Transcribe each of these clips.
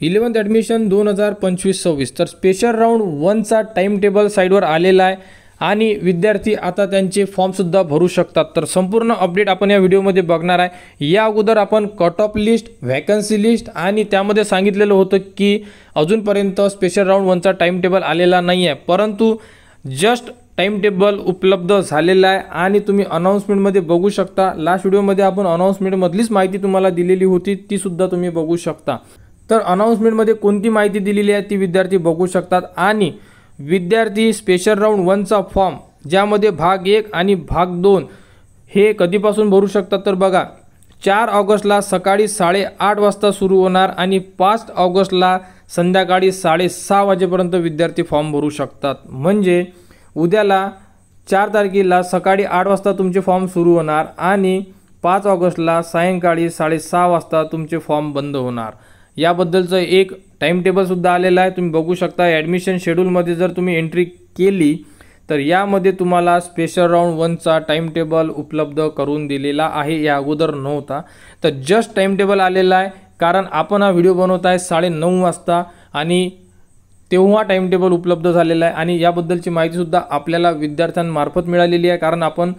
11th admission 2025-26 तर special round 1चा time table साईडवर आलेला आहे आणि विद्यार्थी आता त्यांचे फॉर्मसुद्धा भरू शकतात। तर संपूर्ण अपडेट आपण या व्हिडिओमध्ये बघणार आहे। या अगोदर आपण cut off list, vacancy list आणि त्यामध्ये सांगितलेलं होतं की अजूनपर्यंत स्पेशल राऊंड 1चा टाइम टेबल आलेला नाही आहे, परंतु जस्ट टाइम टेबल उपलब्ध झालेला आहे आणि तुम्ही अनाउन्समेंटमध्ये बघू शकता। लास्ट व्हिडिओमध्ये आपण अनाउन्समेंटमधलीच माहिती तुम्हाला दिलेली होती, ती सुद्धा तुम्ही बघू शकता। तर अनाउन्समेंटमध्ये कोणती माहिती दिलेली आहे ती विद्यार्थी बघू शकतात आणि विद्यार्थी स्पेशल राऊंड 1चा फॉर्म ज्यामध्ये भाग 1 आणि भाग 2 हे कधीपासून भरू शकतात तर बघा 4 ऑगस्टला सकाळी 8:30 वाजता सुरू होणार आणि 5 ऑगस्टला संध्याकाळी 6:30 वाजेपर्यंत विद्यार्थी फॉर्म भरू शकतात। म्हणजे उद्याला 4 तारखेला सकाळी 8 वाजता तुमचे फॉर्म सुरू होणार आणि 5 ऑगस्टला सायंकाळी 6:30 वाजता तुमचे फॉर्म बंद होणार। याबद्दलचं एक टाइम टेबल सुद्धा आलेला आहे, तुम्ही बघू शकता। ॲडमिशन शेड्यूलमध्ये जर तुम्ही एंट्री केली तर यामध्ये तुम्हाला स्पेशल राऊंड 1चा टाइम टेबल उपलब्ध करून दिलेला आहे, या अगोदर नव्हता। तर जस्ट टाइम टेबल आलेला आहे कारण आपण हा व्हिडिओ बनवत आहे 9:30 वाजता आणि तेव्हा टाइम टेबल उपलब्ध झालेला आहे आणि याबद्दलची माहितीसुद्धा आपल्याला विद्यार्थ्यांमार्फत मिळालेली आहे। कारण आपण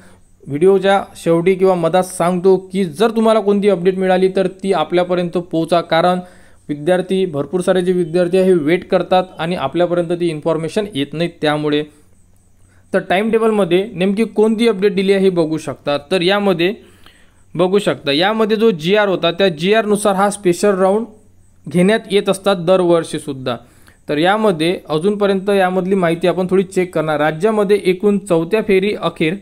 व्हिडिओच्या शेवटी किंवा मधात सांगतो की जर तुम्हाला कोणती अपडेट मिळाली तर ती आपल्यापर्यंत पोहोचा, कारण विद्यार्थी भरपूर सारे जे विद्यार्थी आहे हे वेट करतात आणि आपल्यापर्यंत ती इन्फॉर्मेशन येत नाही। त्यामुळे तर टाइम टेबलमध्ये नेमकी कोणती अपडेट दिली आहे हे बघू शकता। तर यामध्ये बघू शकता, यामध्ये जो GR होता त्या GR नुसार हा स्पेशल राऊंड घेण्यात येत असतात दरवर्षीसुद्धा। तर यामध्ये अजूनपर्यंत यामधली माहिती आपण थोडी चेक करणार। राज्यामध्ये एकूण 4थ्या फेरी अखेर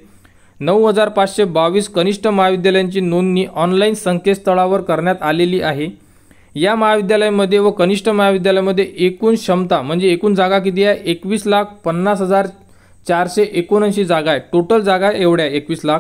9,522 कनिष्ठ महाविद्यालयांची नोंदणी ऑनलाईन संकेतस्थळावर करण्यात आलेली आहे। या महाविद्यालयामध्ये व कनिष्ठ महाविद्यालयामध्ये एकूण क्षमता म्हणजे एकूण जागा किती आहे 21,50,479 जागा आहे। टोटल जागा एवढ्या 21 लाख।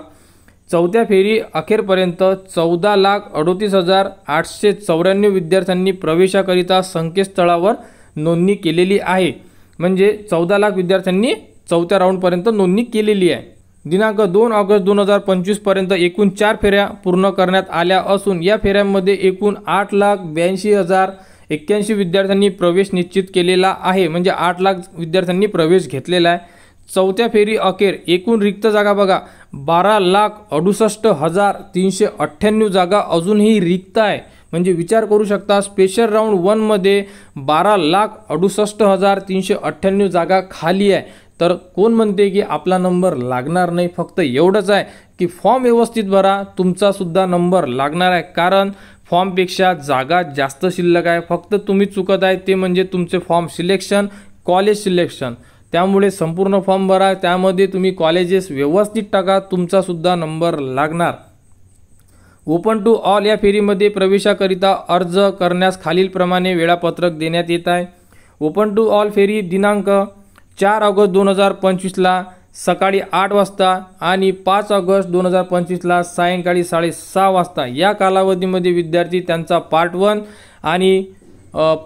4थ्या फेरी अखेरपर्यंत 14,38,894 विद्यार्थ्यांनी प्रवेशाकरिता संकेतस्थळावर नोंदणी केलेली आहे। म्हणजे 14 लाख विद्यार्थ्यांनी 4थ्या राऊंडपर्यंत नोंदणी केलेली आहे। दिनांक 2 ऑगस्ट 2025 पर्यंत एकूण 4 फेऱ्या पूर्ण करण्यात आल्या असून या फेऱ्यांमध्ये एकूण 8,82,081 विद्यार्थ्यांनी प्रवेश निश्चित केलेला आहे। म्हणजे 8 लाख विद्यार्थ्यांनी प्रवेश घेतलेला आहे। 4थ्या फेरी अखेर एकूण रिक्त जागा बघा 12,68,398 जागा अजूनही रिक्त आहे। म्हणजे विचार करू शकता स्पेशल राऊंड 1 मध्ये 12,68,398 जागा खाली आहे। तर कोण म्हणते की आपला नंबर लागणार नाही, फक्त एवढंच आहे की फॉर्म व्यवस्थित भरा, तुमचा सुद्धा नंबर लागणार आहे। कारण फॉर्मपेक्षा जागा जास्त शिल्लक आहे, फक्त तुम्ही चुकत आहे ते म्हणजे तुमचे फॉर्म सिलेक्शन, कॉलेज सिलेक्शन। त्यामुळे संपूर्ण फॉर्म भरा, त्यामध्ये तुम्ही कॉलेजेस व्यवस्थित टाका, तुमचा सुद्धा नंबर लागणार। ओपन टू ऑल या फेरीमध्ये प्रवेशाकरिता अर्ज करण्यास खालीलप्रमाणे वेळापत्रक देण्यात येत आहे। ओपन टू ऑल फेरी दिनांक 4 ऑगस्ट 2025ला सकाळी 8 वाजता आणि 5 ऑगस्ट 2025ला सायंकाळी 6:30 वाजता या कालावधीमध्ये विद्यार्थी त्यांचा पार्ट 1 आणि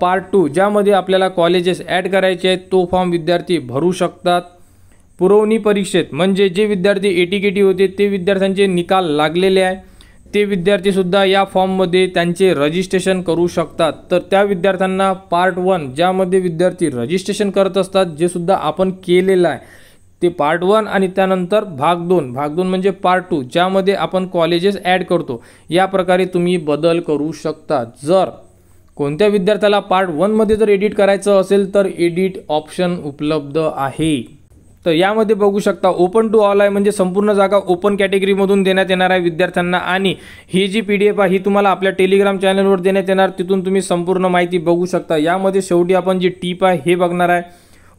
पार्ट 2 ज्यामध्ये आपल्याला कॉलेजेस ॲड करायचे आहेत तो फॉर्म विद्यार्थी भरू शकतात। पुरवणी परीक्षेत म्हणजे जे विद्यार्थी ATKT होते ते विद्यार्थ्यांचे निकाल लागलेले आहे ते विद्यार्थीसुद्धा या फॉर्ममध्ये त्यांचे रजिस्ट्रेशन करू शकतात। तर त्या विद्यार्थ्यांना पार्ट 1 ज्यामध्ये विद्यार्थी रजिस्ट्रेशन करत असतात जे सुद्धा आपण केलेलं आहे ते पार्ट 1 आणि त्यानंतर भाग 2 म्हणजे पार्ट 2 ज्यामध्ये आपण कॉलेजेस ॲड करतो, या प्रकारे तुम्ही बदल करू शकता। जर कोणत्या विद्यार्थ्याला पार्ट 1 मध्ये जर एडिट करायचं असेल तर एडिट ऑप्शन उपलब्ध आहे। तर यामध्ये बघू शकता ओपन टू ऑल आहे म्हणजे संपूर्ण जागा ओपन कॅटेगरीमधून देण्यात येणार आहे विद्यार्थ्यांना आणि ही जी PDF आहे ही तुम्हाला आपल्या टेलिग्राम चॅनलवर देण्यात येणार, तिथून तुम्ही संपूर्ण माहिती बघू शकता। यामध्ये शेवटी आपण जी टीप आहे हे बघणार आहे।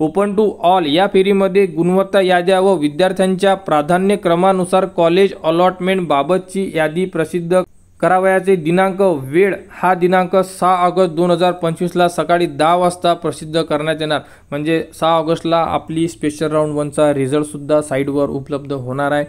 ओपन टू ऑल या फेरीमध्ये गुणवत्ता याद्या व विद्यार्थ्यांच्या प्राधान्यक्रमानुसार कॉलेज अलॉटमेंट बाबतची यादी प्रसिद्ध करावयाचे दिनांक वेळ हा दिनांक 6 ऑगस्ट 2025ला सकाळी 10 वाजता प्रसिद्ध करण्यात येणार। म्हणजे 6 ऑगस्टला आपली स्पेशल राऊंड 1चा रिझल्टसुद्धा साईडवर उपलब्ध होणार आहे।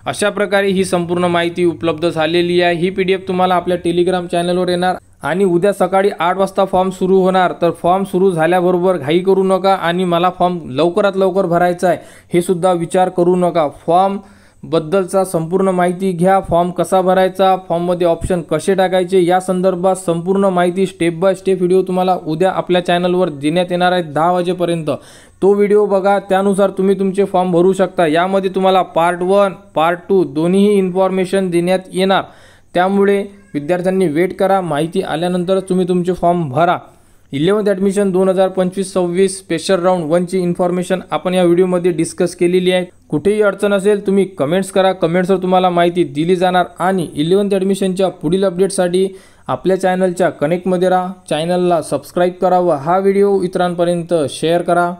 अशा प्रकारे ही संपूर्ण माहिती उपलब्ध झालेली आहे। ही PDF तुम्हाला आपल्या टेलिग्राम चॅनलवर येणार आणि उद्या सकाळी 8 वाजता फॉर्म सुरू होणार। तर फॉर्म सुरू झाल्याबरोबर घाई करू नका आणि मला फॉर्म लवकरात लवकर भरायचा आहे हे सुद्धा विचार करू नका। फॉर्म बद्दलचा संपूर्ण माहिती घ्या। फॉर्म कसा भरायचा, फॉर्ममध्ये ऑप्शन कसे टाकायचे या संदर्भात संपूर्ण माहिती स्टेप बाय स्टेप व्हिडिओ तुम्हाला उद्या आपल्या चॅनलवर देण्यात येणार आहे 10 वाजेपर्यंत। तो व्हिडिओ बघा, त्यानुसार तुम्ही तुमचे फॉर्म भरू शकता। यामध्ये तुम्हाला पार्ट 1 पार्ट 2 दोन्हीही इन्फॉर्मेशन देण्यात येणार, त्यामुळे विद्यार्थ्यांनी वेट करा। माहिती आल्यानंतर तुम्ही तुमचे फॉर्म भरा। 11th ॲडमिशन 2025-26 स्पेशल राऊंड 1 ची इन्फॉर्मेशन आपण या व्हिडिओमध्ये डिस्कस केलेली आहे। कुठेही अडचण असेल तुम्ही कमेंट्स करा, कमेंट्सवर तुम्हाला माहिती दिली जाणार। आणि 11th ॲडमिशनच्या पुढील अपडेटसाठी आपल्या चॅनलच्या कनेक्टमध्ये राहा, चॅनलला सबस्क्राईब करा व हा व्हिडिओ इतरांपर्यंत शेअर करा।